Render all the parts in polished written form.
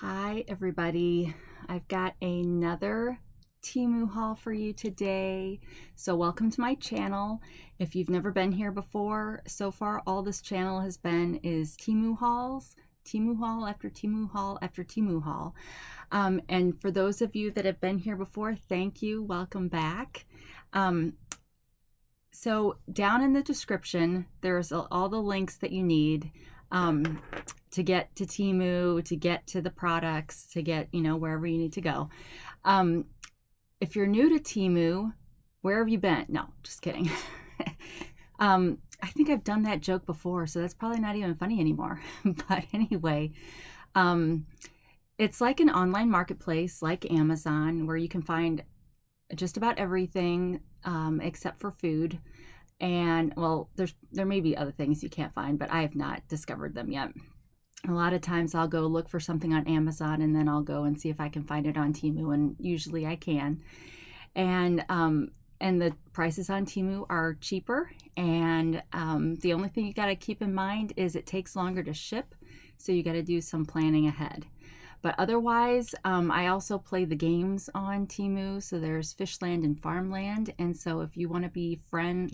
Hi everybody, I've got another Temu haul for you today. So welcome to my channel. If you've never been here before, so far all this channel has been is Temu hauls, Temu haul after Temu haul after Temu haul. And for those of you that have been here before, thank you, welcome back. So down in the description, there's all the links that you need to get to Temu, to get to the products, to get, wherever you need to go. If you're new to Temu, where have you been? No, just kidding. I think I've done that joke before, so that's probably not even funny anymore. But anyway, it's like an online marketplace like Amazon where you can find just about everything except for food. And well, there may be other things you can't find, but I have not discovered them yet. A lot of times I'll go look for something on Amazon and then I'll go and see if I can find it on Temu, and usually I can. And the prices on Temu are cheaper, and the only thing you got to keep in mind is it takes longer to ship, so you got to do some planning ahead. But otherwise, I also play the games on Temu. So there's Fishland and Farmland. And so if you want to be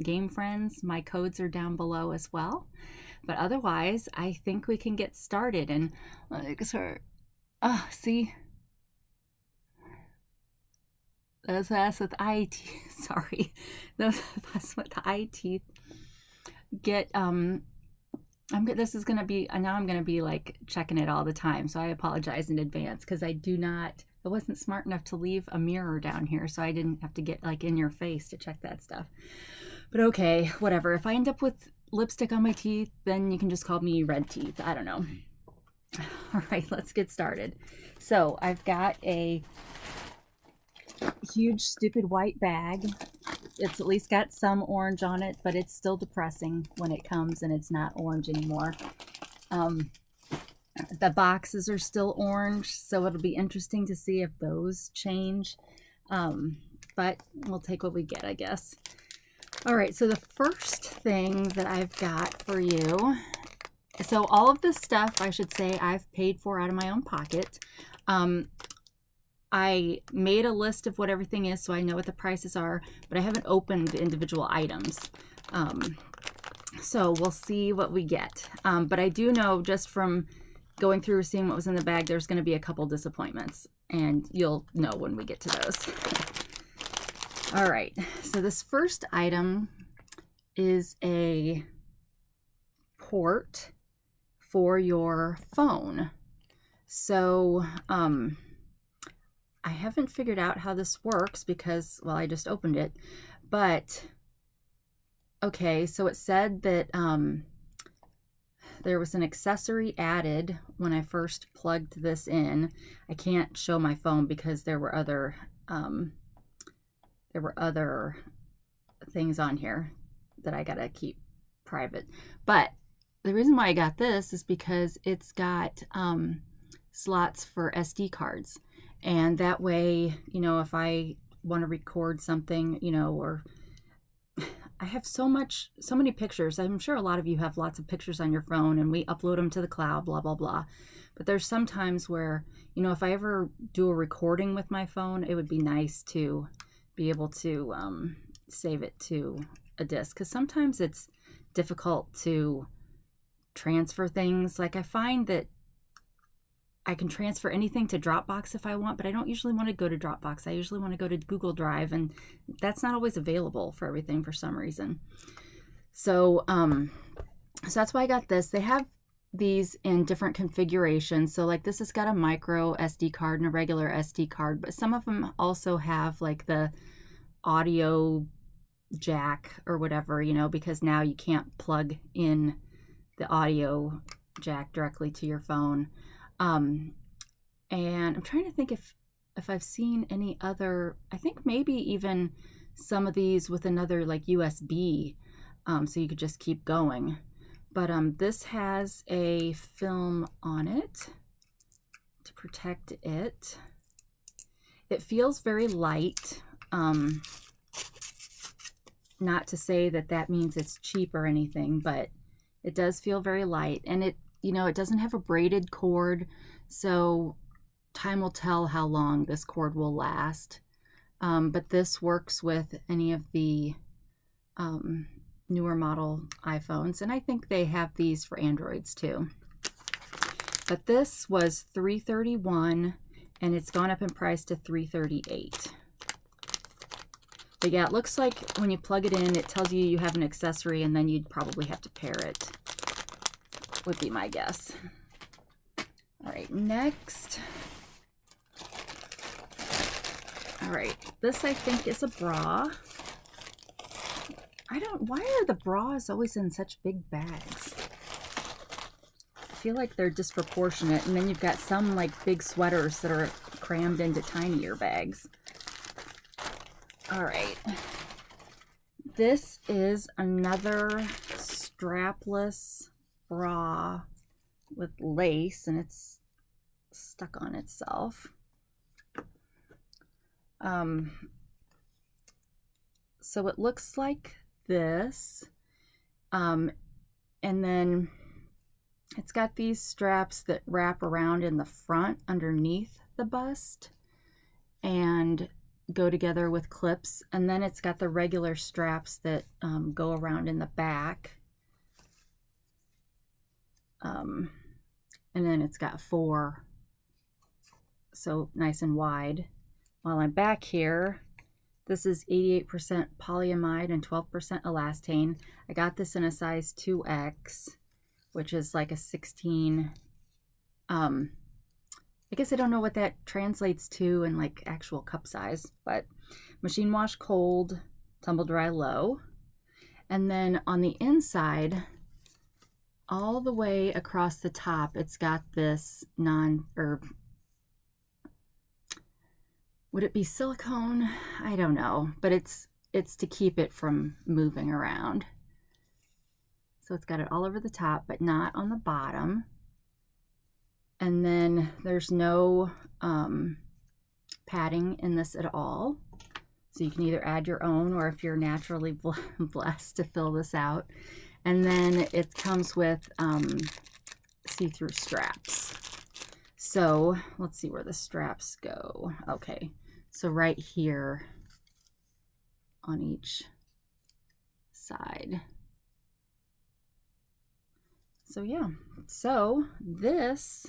game friends, my codes are down below as well. But otherwise, I think we can get started. And see, those of us with eye teeth, sorry, those of us with eye teeth get this is going to be, now I'm going to be like checking it all the time. So I apologize in advance because I wasn't smart enough to leave a mirror down here. So I didn't have to get like in your face to check that stuff. But okay, whatever. If I end up with lipstick on my teeth, then you can just call me red teeth. I don't know. All right, let's get started. So I've got a huge stupid white bag. It's at least got some orange on it, but it's still depressing when it comes and it's not orange anymore. The boxes are still orange, so it'll be interesting to see if those change. But we'll take what we get, I guess. All right, so the first thing that I've got for you, so all of this stuff, I should say, I've paid for out of my own pocket. I made a list of what everything is so I know what the prices are, but I haven't opened the individual items. So we'll see what we get. But I do know just from going through seeing what was in the bag, there's going to be a couple disappointments, and you'll know when we get to those. All right, so this first item is a port for your phone. So, I haven't figured out how this works because, well, I just opened it, but okay, so it said that there was an accessory added when I first plugged this in. I can't show my phone because there were other things on here that I gotta keep private. But the reason why I got this is because it's got slots for SD cards. And that way, if I want to record something, or I have so many pictures. I'm sure a lot of you have lots of pictures on your phone and we upload them to the cloud, blah, blah, blah. But there's some times where, if I ever do a recording with my phone, it would be nice to be able to save it to a disk. Because sometimes it's difficult to transfer things. Like I find that I can transfer anything to Dropbox if I want, but I don't usually want to go to Dropbox. I usually want to go to Google Drive, and that's not always available for everything for some reason. So, so that's why I got this. They have these in different configurations. So like this has got a micro SD card and a regular SD card, but some of them also have like the audio jack or whatever, because now you can't plug in the audio jack directly to your phone. And I'm trying to think if I've seen any other, I think maybe even some of these with another like USB, so you could just keep going. But this has a film on it to protect it. It feels very light. Not to say that that means it's cheap or anything, but it does feel very light, and it, it doesn't have a braided cord, so time will tell how long this cord will last. But this works with any of the newer model iPhones, and I think they have these for Androids too. But this was $331, and it's gone up in price to $338. But yeah, it looks like when you plug it in, it tells you you have an accessory, and then you'd probably have to pair it, would be my guess. All right, next. All right, this I think is a bra. Why are the bras always in such big bags? I feel like they're disproportionate, and then you've got some like big sweaters that are crammed into tinier bags. All right, this is another strapless bra with lace, and it's stuck on itself. So it looks like this, and then it's got these straps that wrap around in the front underneath the bust and go together with clips, and then it's got the regular straps that go around in the back, and then it's got 4, so nice and wide. While I'm back here, this is 88% polyamide and 12% elastane. I got this in a size 2X, which is like a 16. I guess I don't know what that translates to in like actual cup size, but machine wash cold, tumble dry low. And then on the inside, all the way across the top, it's got this would it be silicone? I don't know, but it's to keep it from moving around. So it's got it all over the top, but not on the bottom. And then there's no padding in this at all. So you can either add your own, or if you're naturally blessed to fill this out. And then it comes with see-through straps. So let's see where the straps go. Okay, so right here on each side. So yeah, so this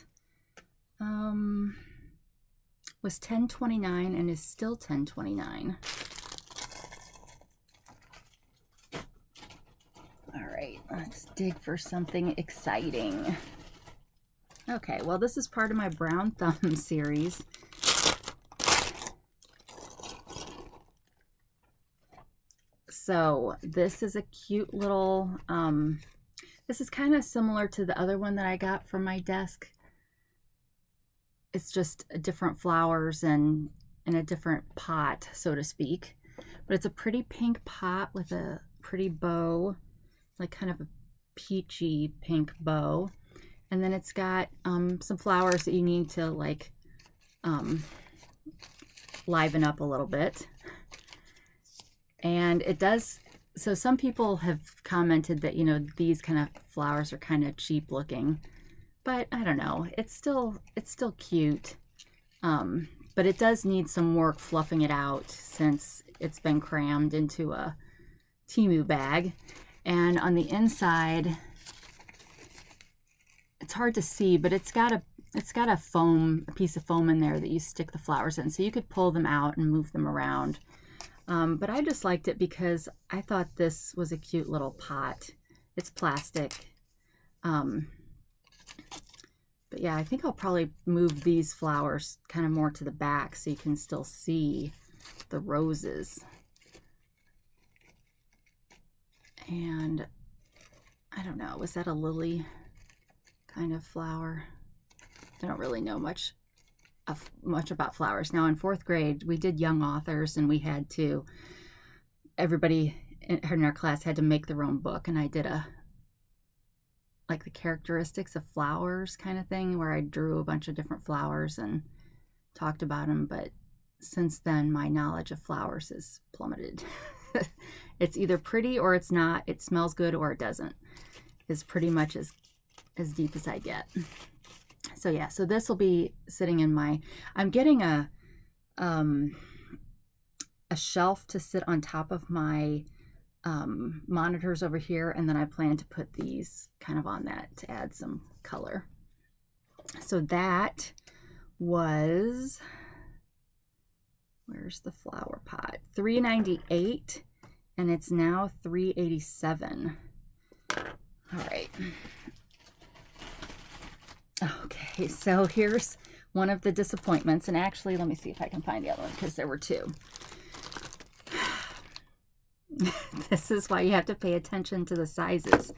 was $10.29 and is still $10.29. All right, let's dig for something exciting. Okay, well, this is part of my Brown Thumb series. So this is a cute little, this is kind of similar to the other one that I got from my desk. It's just different flowers and in a different pot, so to speak. But it's a pretty pink pot with a pretty bow, like kind of a peachy pink bow. And then it's got some flowers that you need to like liven up a little bit. And it does, so some people have commented that, you know, these kind of flowers are kind of cheap looking, but I don't know, it's still cute. But it does need some work fluffing it out since it's been crammed into a Temu bag. And on the inside, it's hard to see, but it's got a piece of foam in there that you stick the flowers in, so you could pull them out and move them around. But I just liked it because I thought this was a cute little pot. It's plastic. But yeah, I think I'll probably move these flowers kind of more to the back so you can still see the roses. And I don't know, was that a lily kind of flower? I don't really know much about flowers. Now in 4th grade, we did young authors, and we had to, everybody in our class had to make their own book, and I did like the characteristics of flowers kind of thing, where I drew a bunch of different flowers and talked about them. But since then, my knowledge of flowers has plummeted. It's either pretty or it's not. It smells good or it doesn't. Is pretty much as deep as I get. So yeah, so this will be sitting in my, I'm getting a shelf to sit on top of my monitors over here, and then I plan to put these kind of on that to add some color. So that was, where's the flower pot? $3.98, and it's now $3.87. All right. Okay, so here's one of the disappointments, and actually, let me see if I can find the other one because there were two. This is why you have to pay attention to the sizes.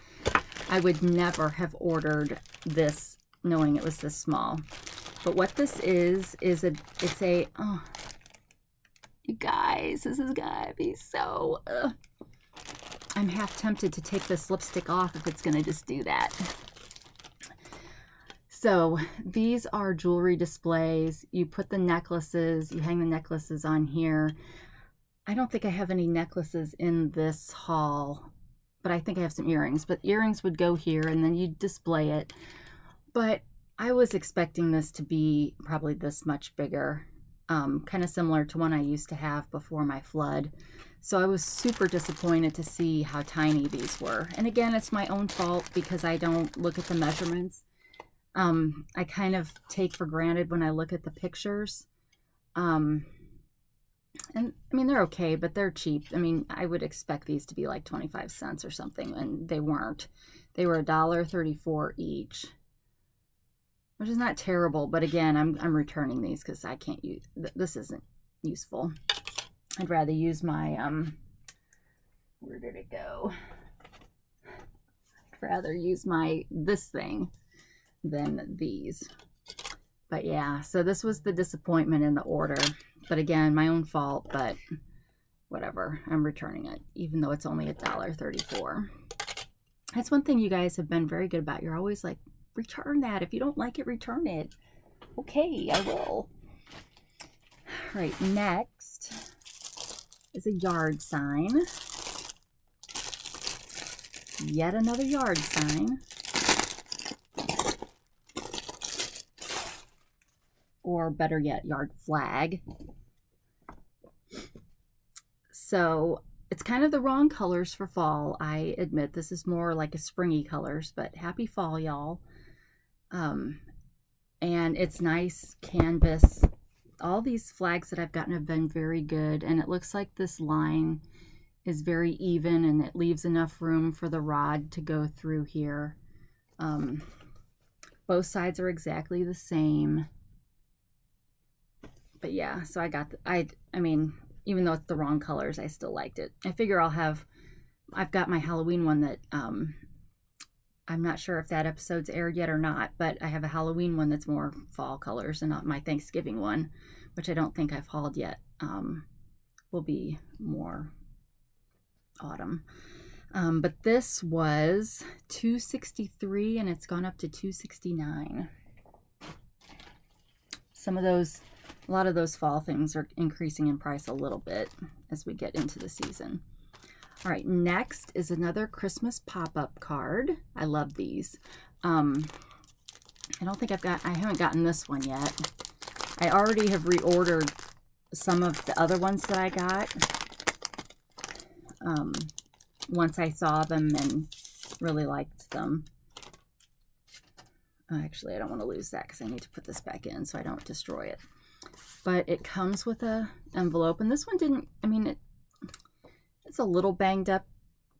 I would never have ordered this knowing it was this small. But what this is it's a, oh, you guys, this is gonna be so, I'm half tempted to take this lipstick off if it's gonna just do that. So these are jewelry displays. You put the necklaces, you hang the necklaces on here. I don't think I have any necklaces in this haul, but I think I have some earrings. But earrings would go here, and then you display it. But I was expecting this to be probably this much bigger, kind of similar to one I used to have before my flood. So I was super disappointed to see how tiny these were. And again, it's my own fault because I don't look at the measurements. I kind of take for granted when I look at the pictures. And I mean, they're okay, but they're cheap. I mean, I would expect these to be like 25 cents or something, and they weren't. They were $1.34 each, which is not terrible. But again, I'm returning these because I can't use, this isn't useful. I'd rather use my, where did it go? I'd rather use this thing than these. But yeah, so this was the disappointment in the order. But again, my own fault, but whatever. I'm returning it, even though it's only $1.34. That's one thing you guys have been very good about. You're always like, return that. If you don't like it, return it. Okay, I will. All right, next is a yard sign. Yet another yard sign. Or better yet, yard flag. So it's kind of the wrong colors for fall. I admit this is more like a springy colors, but happy fall, y'all. And it's nice canvas. All these flags that I've gotten have been very good, and it looks like this line is very even, and it leaves enough room for the rod to go through here. Both sides are exactly the same. But yeah, so I got, I mean, even though it's the wrong colors, I still liked it. I figure I've got my Halloween one that, I'm not sure if that episode's aired yet or not, but I have a Halloween one that's more fall colors, and not my Thanksgiving one, which I don't think I've hauled yet, will be more autumn. But this was $2.63, and it's gone up to $2.69. A lot of those fall things are increasing in price a little bit as we get into the season. All right, next is another Christmas pop-up card. I love these. I don't think I haven't gotten this one yet. I already have reordered some of the other ones that I got. Once I saw them and really liked them. Actually, I don't want to lose that because I need to put this back in so I don't destroy it. But it comes with a envelope, and this one didn't, I mean, it's a little banged up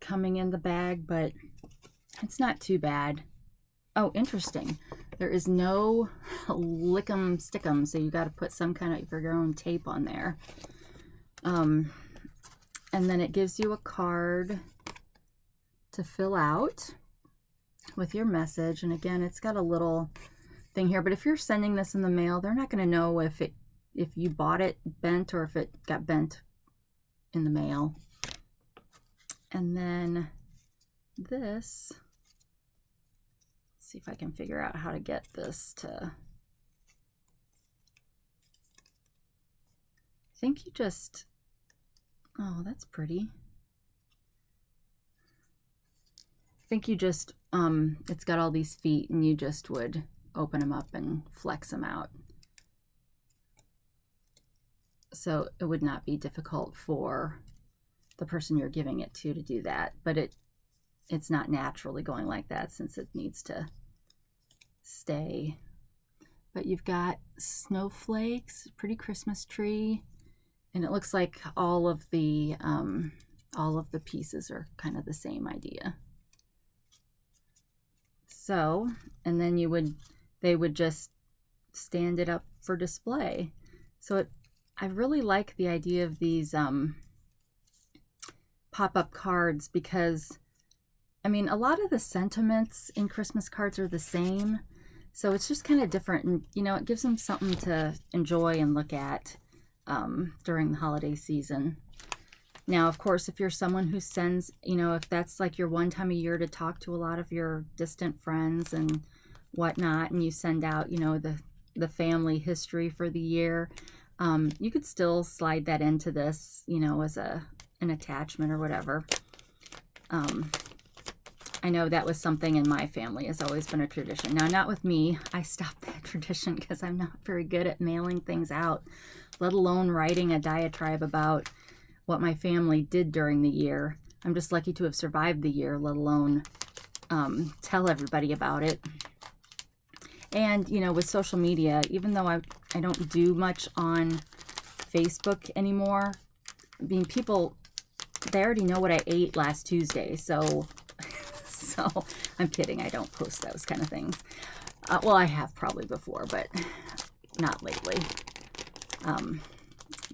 coming in the bag, but it's not too bad. Oh, interesting. There is no lick 'em stick 'em, so you got to put some kind of your own tape on there. And then it gives you a card to fill out with your message. And again, it's got a little thing here, but if you're sending this in the mail, they're not going to know if you bought it bent or if it got bent in the mail. And then this, let's see if I can figure out how to get this to, I think you just, oh, that's pretty. I think you just, it's got all these feet, and you just would open them up and flex them out. So it would not be difficult for the person you're giving it to do that, but it's not naturally going like that since it needs to stay. But you've got snowflakes, pretty Christmas tree, and it looks like all of the pieces are kind of the same idea. So, and then they would just stand it up for display. So I really like the idea of these pop-up cards because, I mean, a lot of the sentiments in Christmas cards are the same. So it's just kind of different, and you know, it gives them something to enjoy and look at during the holiday season. Now, of course, if you're someone who sends, you know, if that's like your one time a year to talk to a lot of your distant friends and whatnot, and you send out, you know, the family history for the year, you could still slide that into this, you know, as an attachment or whatever. I know that was something in my family, has always been a tradition. Now, not with me. I stopped that tradition because I'm not very good at mailing things out, let alone writing a diatribe about what my family did during the year. I'm just lucky to have survived the year, let alone tell everybody about it. And, you know, with social media, even though I don't do much on Facebook anymore, I mean, people, they already know what I ate last Tuesday, so I'm kidding. I don't post those kind of things. Well, I have probably before, but not lately.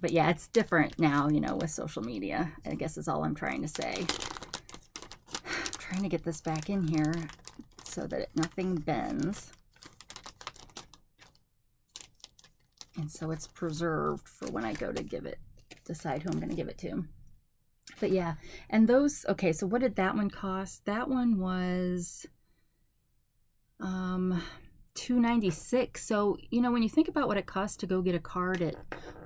But yeah, it's different now, you know, with social media, I guess is all I'm trying to say. I'm trying to get this back in here so that nothing bends. And so it's preserved for when I go to decide who I'm going to give it to. But yeah, and those, okay, so what did that one cost? That one was $2.96. So, you know, when you think about what it costs to go get a card at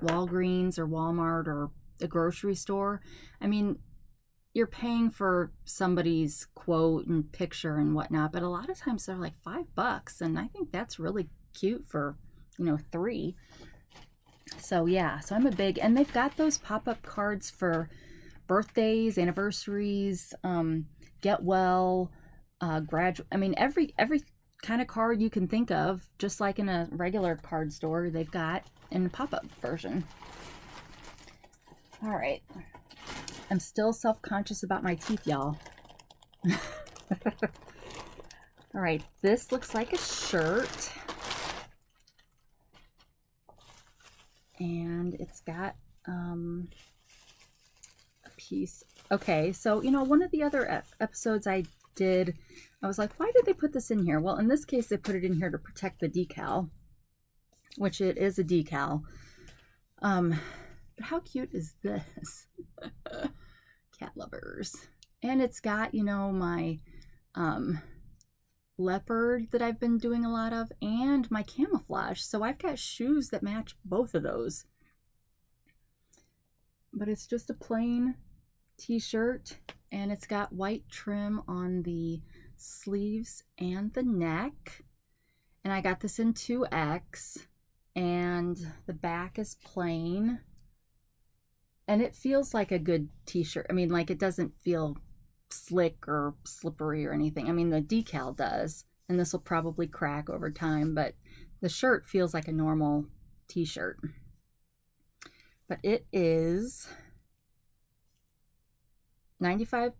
Walgreens or Walmart or the grocery store, I mean, you're paying for somebody's quote and picture and whatnot, but a lot of times they're like $5, and I think that's really cute for, you know, 3. So yeah, so I'm a big, and they've got those pop-up cards for birthdays, anniversaries, get well, graduate. I mean, every kind of card you can think of, just like in a regular card store, they've got in a pop-up version. All right, I'm still self-conscious about my teeth, y'all. All right, this looks like a shirt, and it's got a piece. Okay, so, you know, one of the other episodes I did, I was like, why did they put this in here? Well, in this case, they put it in here to protect the decal, which it is a decal. But how cute is this? Cat lovers. And it's got, you know, my leopard that I've been doing a lot of, and my camouflage. So I've got shoes that match both of those. But it's just a plain t-shirt, and it's got white trim on the sleeves and the neck. And I got this in 2X, and the back is plain. And it feels like a good t-shirt. I mean, like, it doesn't feel slick or slippery or anything. I mean, the decal does, and this will probably crack over time, but the shirt feels like a normal t-shirt. But it is 95%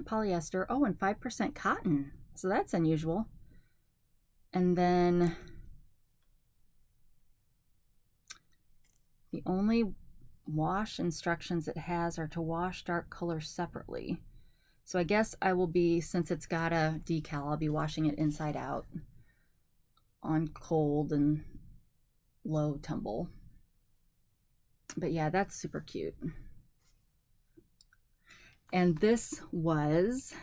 polyester. Oh, and 5% cotton. So that's unusual. And then the only wash instructions it has are to wash dark colors separately. So I guess I will be, since it's got a decal, I'll be washing it inside out on cold and low tumble. But yeah, that's super cute. And this was,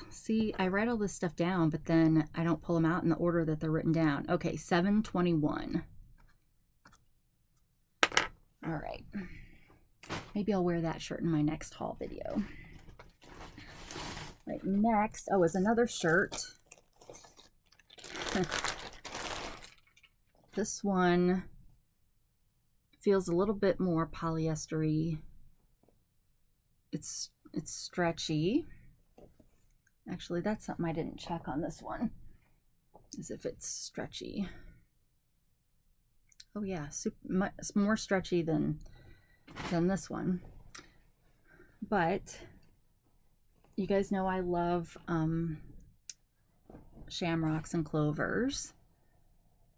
see, I write all this stuff down, but then I don't pull them out in the order that they're written down. Okay, $7.21. All right. Maybe I'll wear that shirt in my next haul video. Right, next, oh, is another shirt. This one feels a little bit more polyester-y. It's stretchy. Actually, that's something I didn't check on this one, is if it's stretchy. Oh yeah, it's more stretchy than this one. But you guys know I love shamrocks and clovers.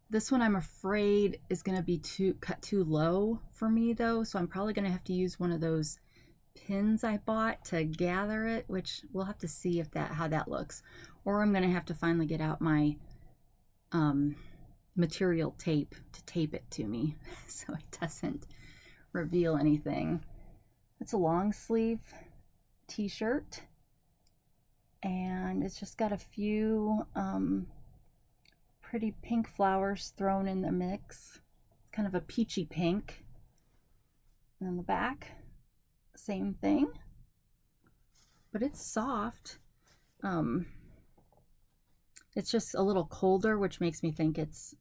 This one I'm afraid is going to be cut too low for me though, so I'm probably going to have to use one of those pins I bought to gather it, which we'll have to see if how that looks. Or I'm going to have to finally get out my material tape to tape it to me so it doesn't reveal anything. It's a long sleeve t-shirt, and it's just got a few pretty pink flowers thrown in the mix. It's kind of a peachy pink. And on the back, same thing, but it's soft. It's just a little colder, which makes me think it's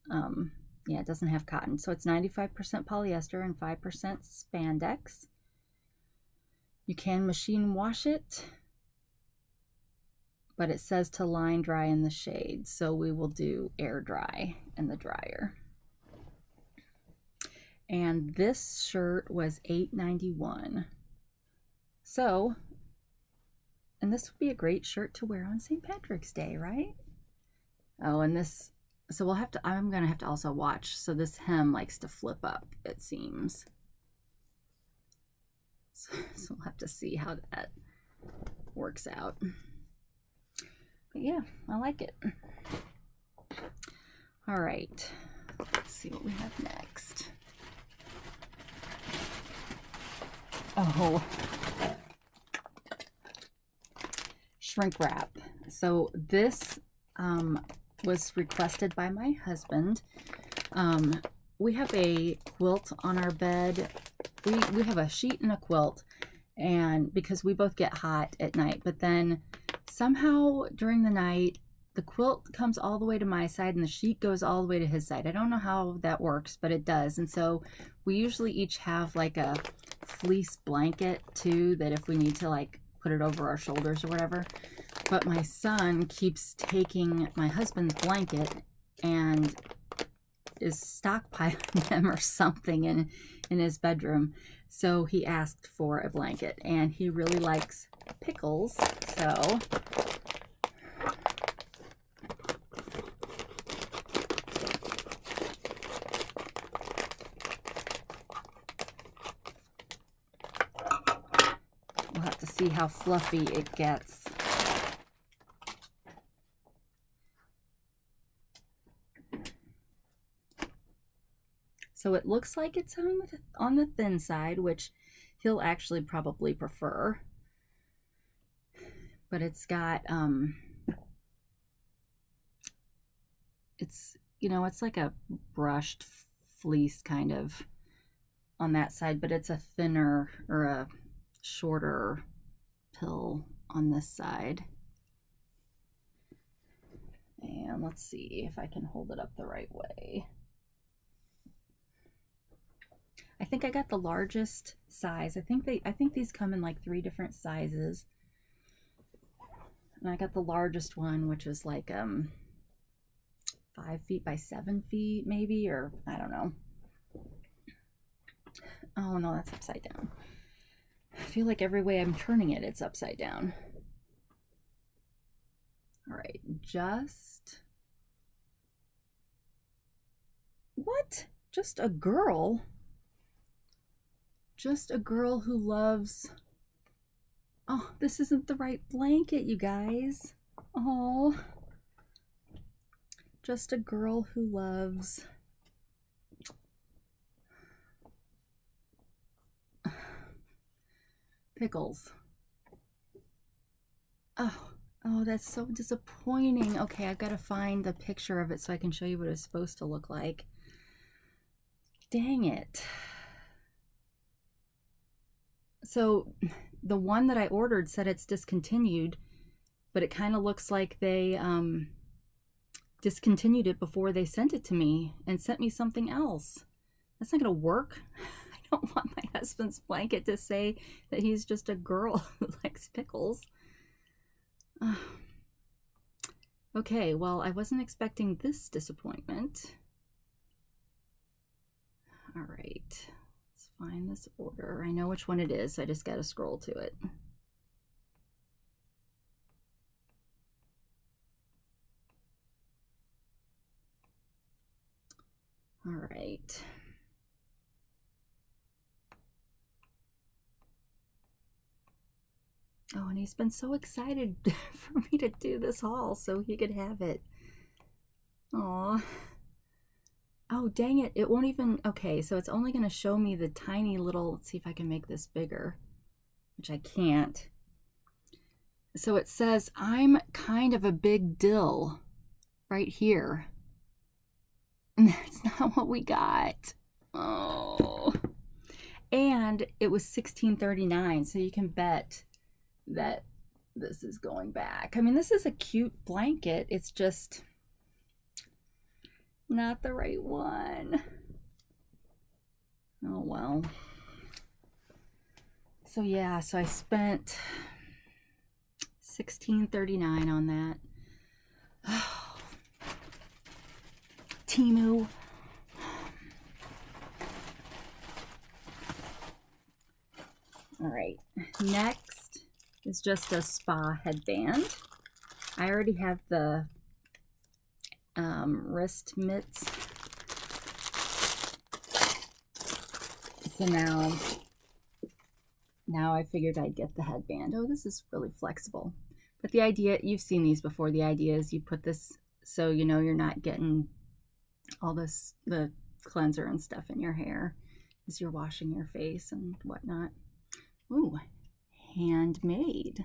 yeah, it doesn't have cotton. So it's 95% polyester and 5% spandex. You can machine wash it, but it says to line dry in the shade, so we will do air dry in the dryer. And this shirt was $8.91. So, and this would be a great shirt to wear on St. Patrick's Day, right? Oh, and this, so I'm gonna have to also watch. So this hem likes to flip up, it seems. So we'll have to see how that works out. But yeah, I like it. All right, let's see what we have next. Oh, shrink wrap. So this was requested by my husband. We have a quilt on our bed. We have a sheet and a quilt, and because we both get hot at night, but then somehow during the night the quilt comes all the way to my side and the sheet goes all the way to his side. I don't know how that works, but it does. And so we usually each have like a fleece blanket too, that if we need to like put it over our shoulders or whatever. But my son keeps taking my husband's blanket and is stockpiling them or something in his bedroom. So he asked for a blanket, and he really likes pickles. So we'll have to see how fluffy it gets. So it looks like it's on the thin side, which he'll actually probably prefer. But it's got, it's, you know, it's like a brushed fleece kind of on that side, but it's a thinner or a shorter pill on this side. And let's see if I can hold it up the right way. I think I got the largest size. I think these come in like 3 different sizes. And I got the largest one, which is like 5 feet by 7 feet maybe, or I don't know. Oh no, that's upside down. I feel like every way I'm turning it, it's upside down. All right, what? Just a girl? Just a girl who loves, oh, this isn't the right blanket, you guys. Oh, just a girl who loves pickles. Oh, that's so disappointing. Okay, I've got to find the picture of it so I can show you what it's supposed to look like. Dang it. So the one that I ordered said it's discontinued, but it kind of looks like they discontinued it before they sent it to me and sent me something else. That's not gonna work. I don't want my husband's blanket to say that he's just a girl who likes pickles. Okay, well, I wasn't expecting this disappointment. All right, let's find this order. I know which one it is, so I just gotta scroll to it. All right. Oh, and he's been so excited for me to do this haul so he could have it. Aw. Oh, dang it. It won't even... Okay, so it's only going to show me the tiny little... Let's see if I can make this bigger, which I can't. So it says, I'm kind of a big dill right here. And that's not what we got. Oh. And it was $16.39, so you can bet that this is going back. I mean, this is a cute blanket. It's just not the right one. Oh, well. So yeah, so I spent $16.39 on that. Oh. Temu. All right, next is just a spa headband. I already have the wrist mitts. So now I figured I'd get the headband. Oh, this is really flexible. But the idea, you've seen these before, the idea is you put this so you know you're not getting all this, the cleanser and stuff in your hair as you're washing your face and whatnot. Ooh, handmade.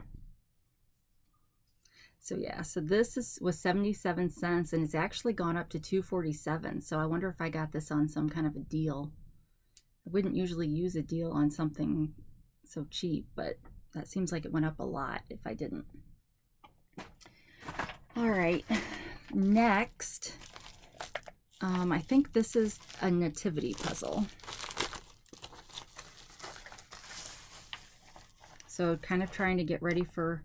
So yeah, so this was 77 cents and it's actually gone up to $2.47. So I wonder if I got this on some kind of a deal. I wouldn't usually use a deal on something so cheap, but that seems like it went up a lot if I didn't. All right, next, I think this is a nativity puzzle. So kind of trying to get ready for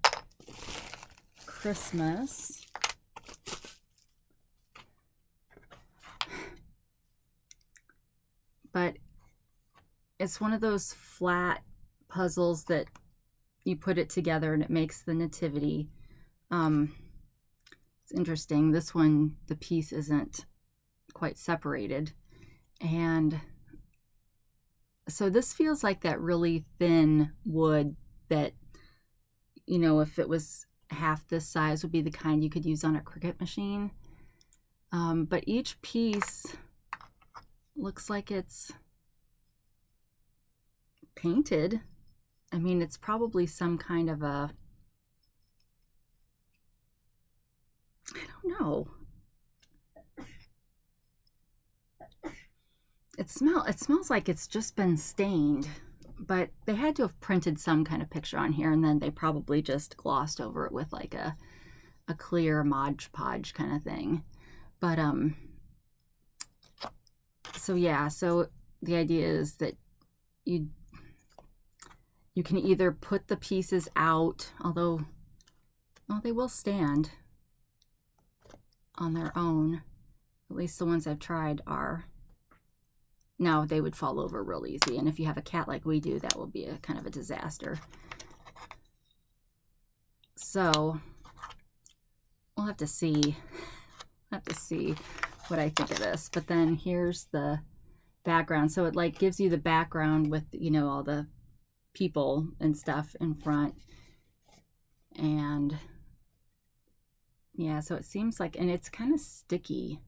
Christmas. But it's one of those flat puzzles that you put it together and it makes the nativity. It's interesting. This one, the piece isn't quite separated. And so this feels like that really thin wood that, you know, if it was half this size would be the kind you could use on a Cricut machine. But each piece looks like it's painted. I mean, it's probably some kind of a, I don't know. It smells like it's just been stained, but they had to have printed some kind of picture on here and then they probably just glossed over it with like a clear Mod Podge kind of thing. But so yeah, so the idea is that you can either put the pieces out, although, well, they will stand on their own. At least the ones I've tried are. Now they would fall over real easy, and if you have a cat like we do, that will be a kind of a disaster. So we'll have to see. What I think of this. But then here's the background. So it like gives you the background with, you know, all the people and stuff in front. And yeah, so it seems like, and it's kind of sticky.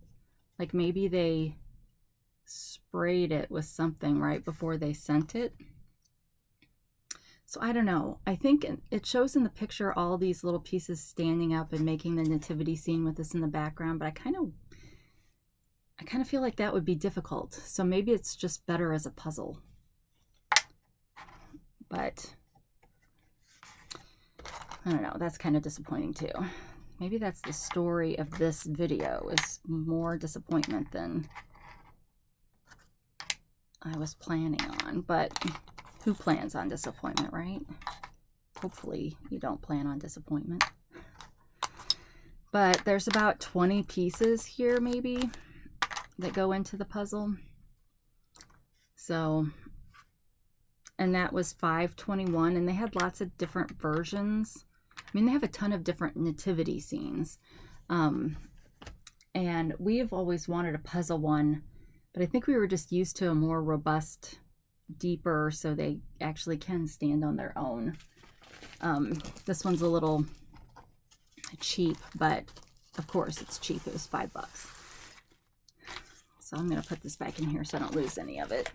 Like maybe they sprayed it with something right before they sent it. So I don't know. I think it shows in the picture all these little pieces standing up and making the nativity scene with this in the background, but I kind of feel like that would be difficult. So maybe it's just better as a puzzle. But I don't know. That's kind of disappointing too. maybe that's the story of this video, is more disappointment than I was planning on. But who plans on disappointment, right? Hopefully you don't plan on disappointment. But there's about 20 pieces here maybe that go into the puzzle. So, and that was $5.21, and they had lots of different versions. I mean, they have a ton of different nativity scenes. And we have always wanted a puzzle one, but I think we were just used to a more robust, deeper, so they actually can stand on their own. This one's a little cheap, but of course it's cheap. It was $5. So I'm going to put this back in here so I don't lose any of it.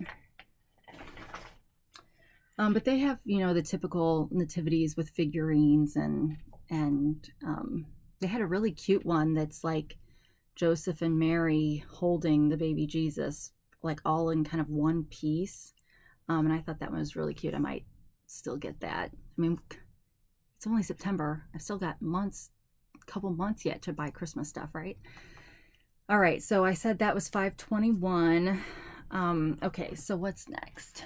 But they have, you know, the typical nativities with figurines, and they had a really cute one that's like Joseph and Mary holding the baby Jesus, like all in kind of one piece. And I thought that one was really cute. I might still get that. I mean, it's only September. I've still got months, a couple months yet to buy Christmas stuff, right? All right, so I said that was $5.21. Okay, so what's next?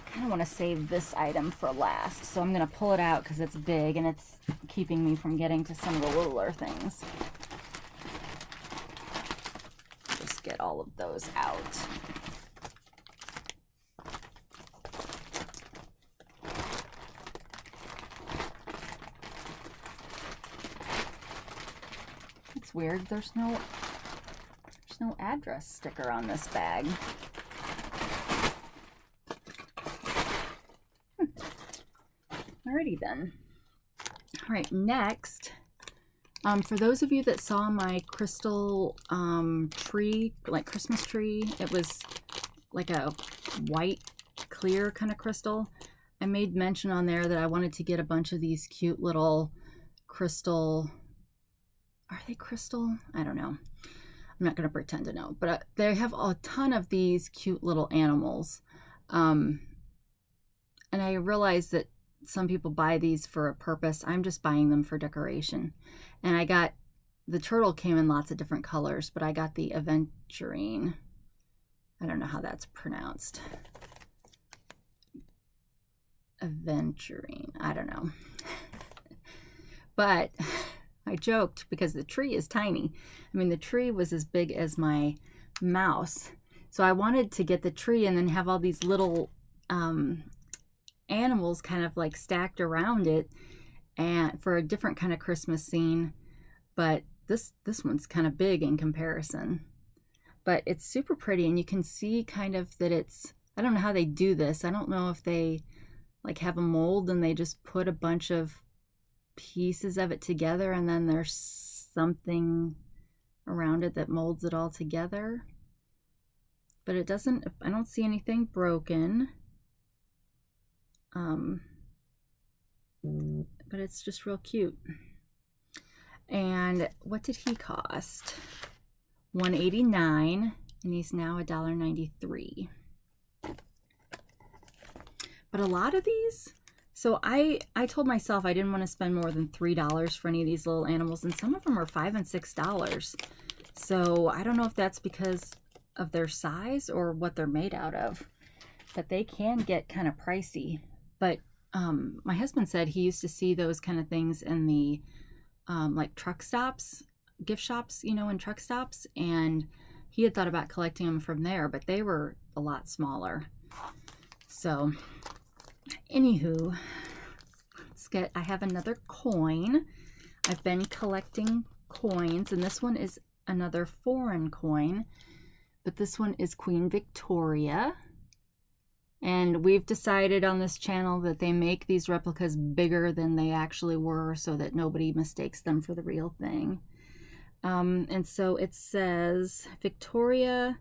I kind of want to save this item for last, so I'm going to pull it out because it's big and it's keeping me from getting to some of the littler things. Just get all of those out. It's weird, there's no address sticker on this bag. Alrighty then. All right, next, for those of you that saw my crystal tree, like Christmas tree, it was like a white, clear kind of crystal. I made mention on there that I wanted to get a bunch of these cute little crystal, are they crystal? I don't know. I'm not going to pretend to know, but they have a ton of these cute little animals. And I realized that some people buy these for a purpose. I'm just buying them for decoration. And I got, the turtle came in lots of different colors, but I got the Aventurine. I don't know how that's pronounced. Aventurine, I don't know. But I joked because the tree is tiny. I mean, the tree was as big as my mouse. So I wanted to get the tree and then have all these little animals kind of like stacked around it, and for a different kind of Christmas scene. But this one's kind of big in comparison, but it's super pretty, and you can see kind of that it's, I don't know how they do this. I don't know if they like have a mold and they just put a bunch of pieces of it together and then there's something around it that molds it all together. But it doesn't, I don't see anything broken. But it's just real cute. And what did he cost? $1.89, and he's now $1.93. But a lot of these, so I told myself I didn't want to spend more than $3 for any of these little animals, and some of them are $5 and $6. So I don't know if that's because of their size or what they're made out of, but they can get kind of pricey. But my husband said he used to see those kind of things in the like truck stops, gift shops, you know, in truck stops, and he had thought about collecting them from there, but they were a lot smaller. So anywho, I have another coin. I've been collecting coins, and this one is another foreign coin, but this one is Queen Victoria. And we've decided on this channel that they make these replicas bigger than they actually were so that nobody mistakes them for the real thing. And so it says Victoria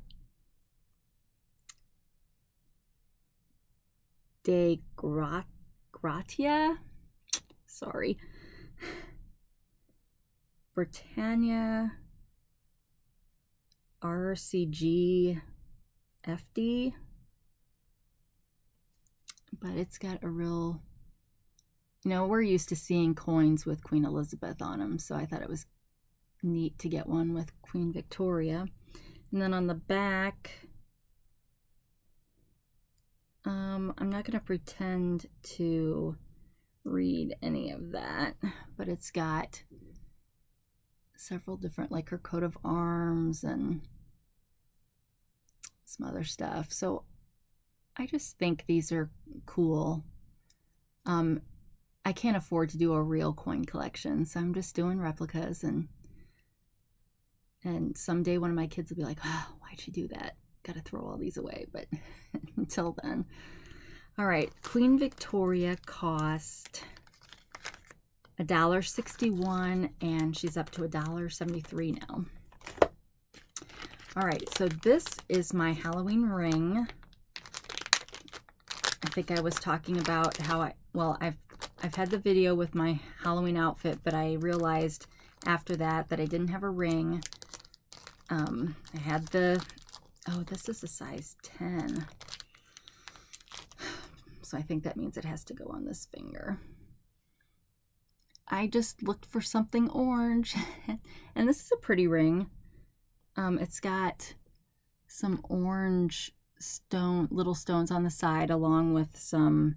de Gratia, sorry, Britannia RCG FD. But it's got a real You know, we're used to seeing coins with Queen Elizabeth on them, so I thought it was neat to get one with Queen Victoria. And then on the back, I'm not going to pretend to read any of that, but it's got several different, like her coat of arms and some other stuff. So I just think these are cool. I can't afford to do a real coin collection, so I'm just doing replicas, and someday one of my kids will be like, oh, why'd you do that? Gotta throw all these away. But until then. All right, Queen Victoria cost $1.61, and she's up to $1.73 now. All right, so this is my Halloween ring. I think I was talking about how I've had the video with my Halloween outfit, but I realized after that I didn't have a ring. I had this is a size 10. So I think that means it has to go on this finger. I just looked for something orange, and this is a pretty ring. It's got some orange little stones on the side, along with some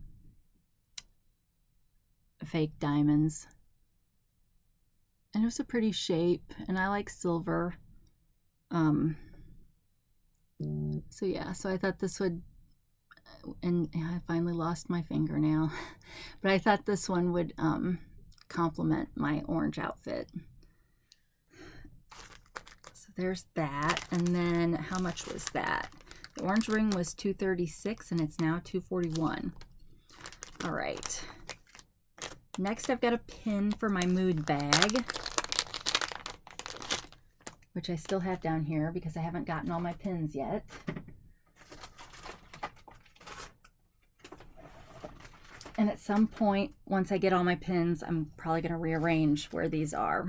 fake diamonds. And it was a pretty shape, and I like silver. So yeah, so I thought this would, and I finally lost my finger now, but I thought this one would complement my orange outfit. So there's that. And then how much was that? The orange ring was $236, and it's now $241. All right. Next, I've got a pin for my mood bag, which I still have down here because I haven't gotten all my pins yet. And at some point, once I get all my pins, I'm probably going to rearrange where these are.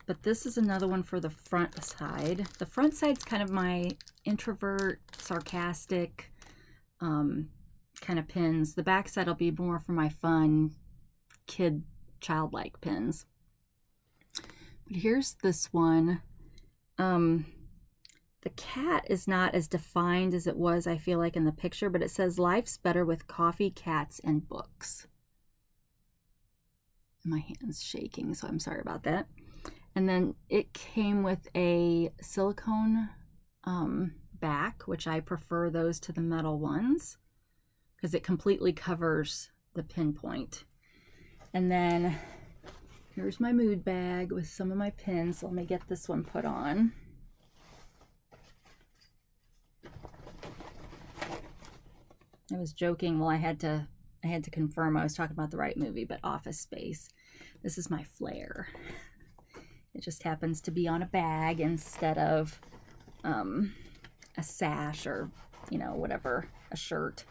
But this is another one for the front side. The front side's kind of my introvert, sarcastic kind of pins. The back side will be more for my fun, childlike pins. But here's this one. The cat is not as defined as it was, I feel like, in the picture, but it says life's better with coffee, cats, and books. My hand's shaking, so I'm sorry about that. And then it came with a silicone back, which I prefer those to the metal ones because it completely covers the pinpoint. And then here's my mood bag with some of my pins. Let me get this one put on. I was joking. Well, I had to confirm I was talking about the right movie, but Office Space. This is my flare. It just happens to be on a bag instead of a sash or, you know, whatever, a shirt.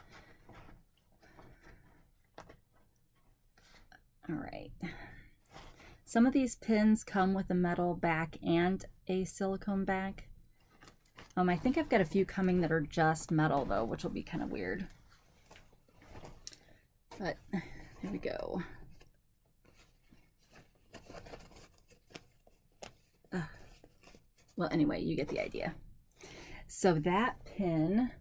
All right. Some of these pins come with a metal back and a silicone back. I think I've got a few coming that are just metal though, which will be kind of weird. But here we go. Well, anyway, you get the idea. So that pin,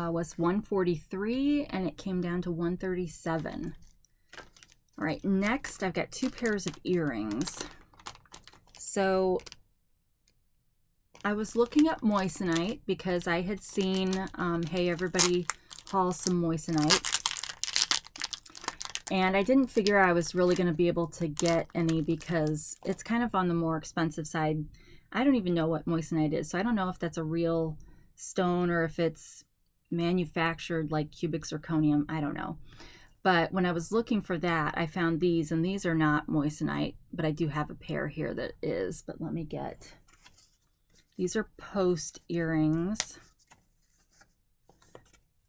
was $143, and it came down to $137. All right, next I've got two pairs of earrings. So I was looking up Moissanite because I had seen, hey, everybody haul some Moissanite. And I didn't figure I was really going to be able to get any because it's kind of on the more expensive side. I don't even know what Moissanite is, so I don't know if that's a real stone or if it's manufactured like cubic zirconium. I don't know. But when I was looking for that, I found these, and these are not Moissanite, but I do have a pair here that is. But let me get, these are post earrings,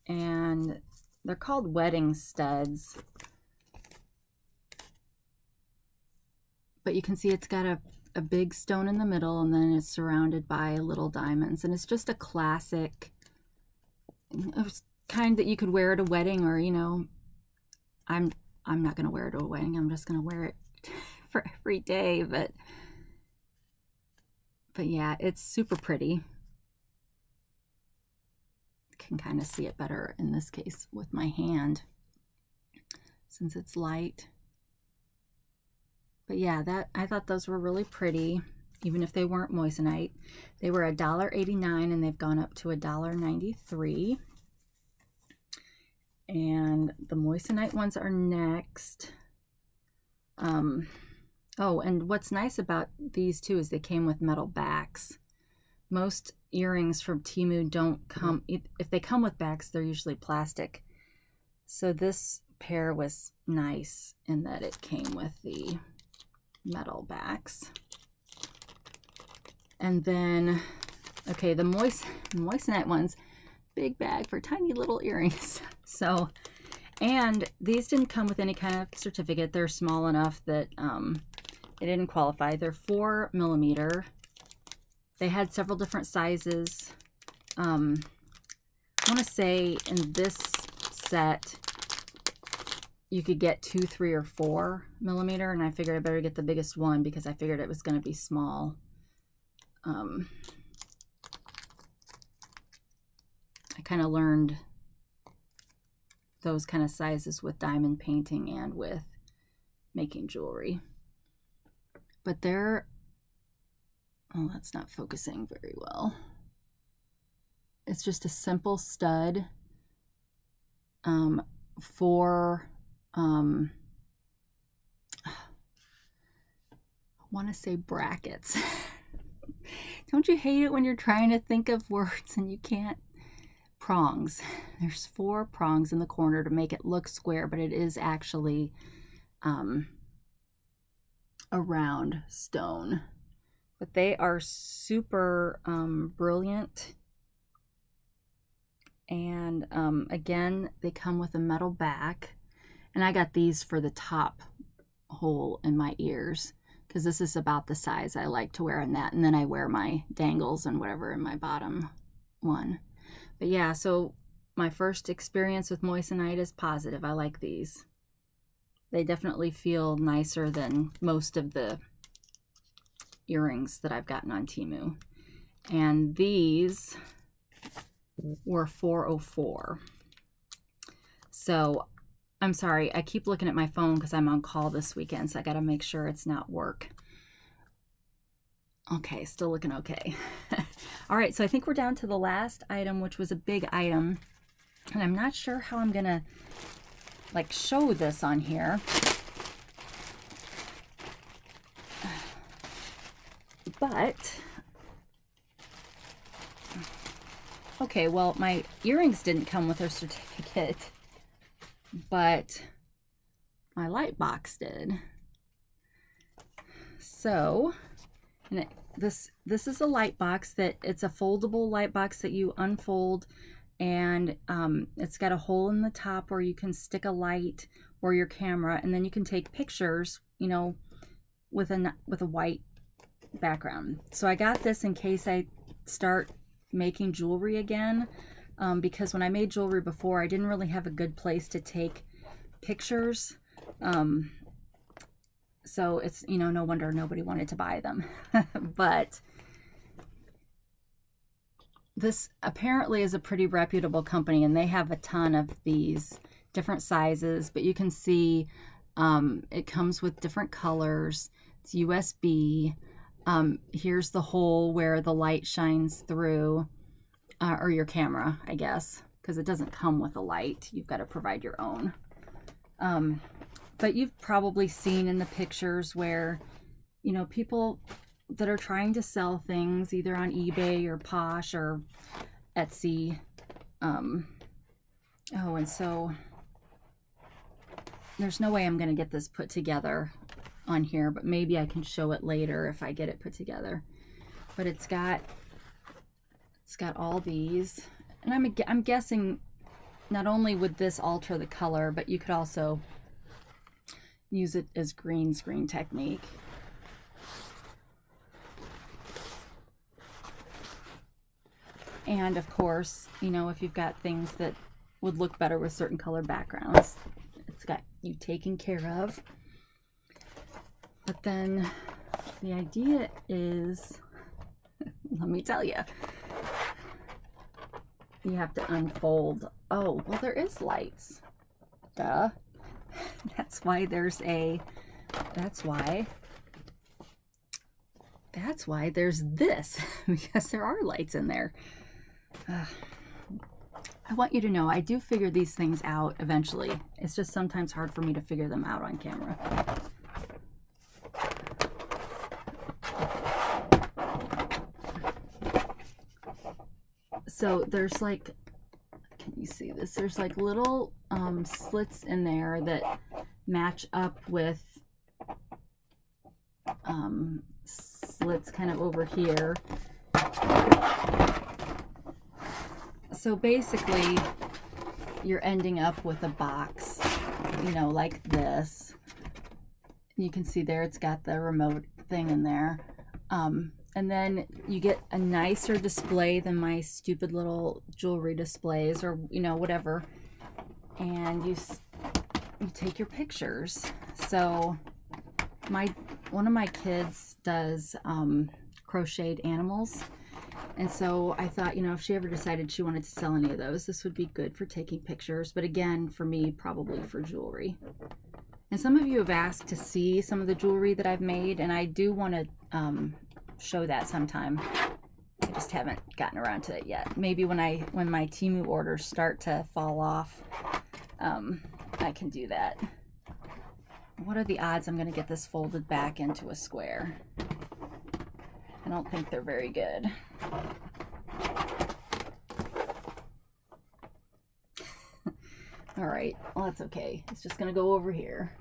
and they're called wedding studs. But you can see it's got a a big stone in the middle, and then it's surrounded by little diamonds. And it's just a classic kind that you could wear at a wedding, or, you know, I'm not going to wear it at a wedding. I'm just going to wear it for every day. But yeah, it's super pretty. Can kind of see it better in this case with my hand since it's light. But yeah, that I thought those were really pretty, even if they weren't moissanite. They were $1.89 and they've gone up to $1.93. And the moissanite ones are next. Oh, and what's nice about these too is they came with metal backs. Most earrings from Temu don't come, if they come with backs, they're usually plastic. So this pair was nice in that it came with the metal backs. And then, okay, the moissanite ones, big bag for tiny little earrings. So, and these didn't come with any kind of certificate. They're small enough that they didn't qualify. They're 4mm. They had several different sizes. I want to say in this set, you could get 2, 3, or 4mm, and I figured I better get the biggest one because I figured it was going to be small. I kind of learned those kind of sizes with diamond painting and with making jewelry. But they're, oh, that's not focusing very well. It's just a simple stud for, I want to say brackets. Don't you hate it when you're trying to think of words and you can't? Prongs. There's 4 prongs in the corner to make it look square, but it is actually a round stone. But they are super brilliant. And again, they come with a metal back. And I got these for the top hole in my ears, because this is about the size I like to wear in that. And then I wear my dangles and whatever in my bottom one. But yeah, so my first experience with moissanite is positive. I like these. They definitely feel nicer than most of the earrings that I've gotten on Temu. And these were $4.04. So I'm sorry, I keep looking at my phone because I'm on call this weekend, so I got to make sure it's not work. Okay, still looking okay. All right, so I think we're down to the last item, which was a big item. And I'm not sure how I'm gonna like show this on here. But, okay, well, my earrings didn't come with a certificate, but my light box did. So, and this is a light box that it's a foldable light box that you unfold, and it's got a hole in the top where you can stick a light or your camera, and then you can take pictures, you know, with a white background. So I got this in case I start making jewelry again, because when I made jewelry before, I didn't really have a good place to take pictures. So it's, you know, no wonder nobody wanted to buy them. But this apparently is a pretty reputable company, and they have a ton of these different sizes, but you can see it comes with different colors. It's USB. Here's the hole where the light shines through, or your camera, I guess, because it doesn't come with a light. You've got to provide your own. But you've probably seen in the pictures where, you know, people that are trying to sell things either on eBay or Posh or Etsy. Oh, and so there's no way I'm going to get this put together on here, but maybe I can show it later if I get it put together. But it's got all these, and I'm guessing not only would this alter the color, but you could also use it as green screen technique. And of course, you know, if you've got things that would look better with certain color backgrounds, it's got you taken care of. But then the idea is, let me tell you, you have to unfold. Oh, well, there is lights. Duh. That's why there's a, that's why there's this, because there are lights in there. I want you to know I do figure these things out eventually. It's just sometimes hard for me to figure them out on camera. So there's like, can you see this? There's like little slits in there that match up with slits kind of over here. So basically you're ending up with a box, you know, like this. You can see there it's got the remote thing in there. And then you get a nicer display than my stupid little jewelry displays, or, you know, whatever. And you take your pictures. So one of my kids does crocheted animals. And so I thought, you know, if she ever decided she wanted to sell any of those, this would be good for taking pictures. But again, for me, probably for jewelry. And some of you have asked to see some of the jewelry that I've made, and I do want to show that sometime. I just haven't gotten around to it yet. Maybe when my Temu orders start to fall off, I can do that. What are the odds I'm going to get this folded back into a square? I don't think they're very good. All right, well, that's okay. It's just going to go over here.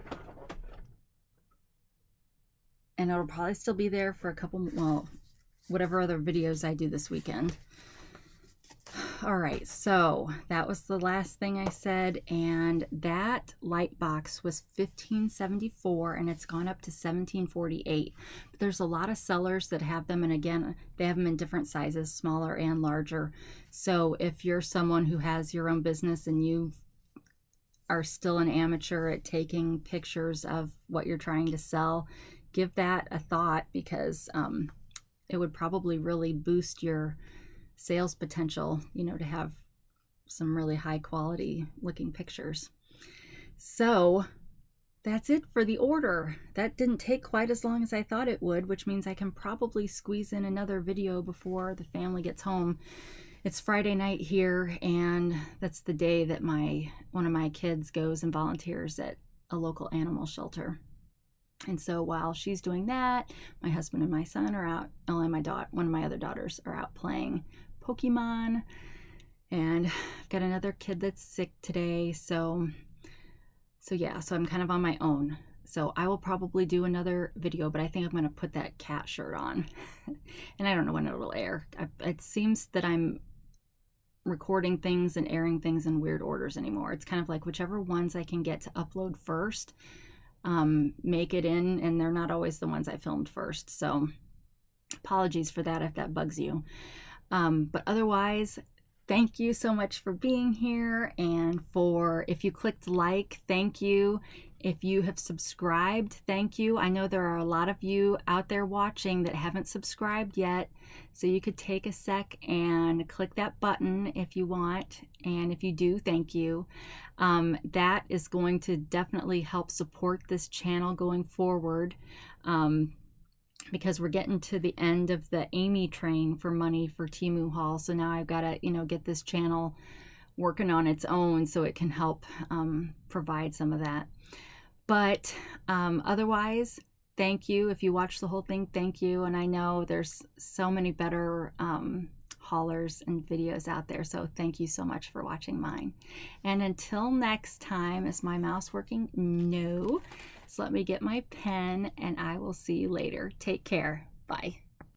And it'll probably still be there for a couple, well, whatever other videos I do this weekend. All right, so that was the last thing I said, and that light box was $15.74, and it's gone up to $17.48. But there's a lot of sellers that have them, and again, they have them in different sizes, smaller and larger. So if you're someone who has your own business and you are still an amateur at taking pictures of what you're trying to sell, give that a thought, because it would probably really boost your sales potential, you know, to have some really high quality looking pictures. So that's it for the order. That didn't take quite as long as I thought it would, which means I can probably squeeze in another video before the family gets home. It's Friday night here, and that's the day that one of my kids goes and volunteers at a local animal shelter. And so while she's doing that, my husband and my son are out, and one of my other daughters are out playing Pokemon. And I've got another kid that's sick today. So yeah, so I'm kind of on my own. So I will probably do another video, but I think I'm going to put that cat shirt on. And I don't know when it will air. It seems that I'm recording things and airing things in weird orders anymore. It's kind of like whichever ones I can get to upload first, make it in, and they're not always the ones I filmed first. So apologies for that if that bugs you. But otherwise, thank you so much for being here, and if you clicked like, thank you. If you have subscribed, thank you. I know there are a lot of you out there watching that haven't subscribed yet, so you could take a sec and click that button if you want, and if you do, thank you. That is going to definitely help support this channel going forward, because we're getting to the end of the Amy train for money for Temu haul. So now I've got to, you know, get this channel working on its own so it can help provide some of that. But otherwise, thank you. If you watch the whole thing, thank you. And I know there's so many better haulers and videos out there, so thank you so much for watching mine. And until next time, is my mouse working? No. So let me get my pen, and I will see you later. Take care. Bye.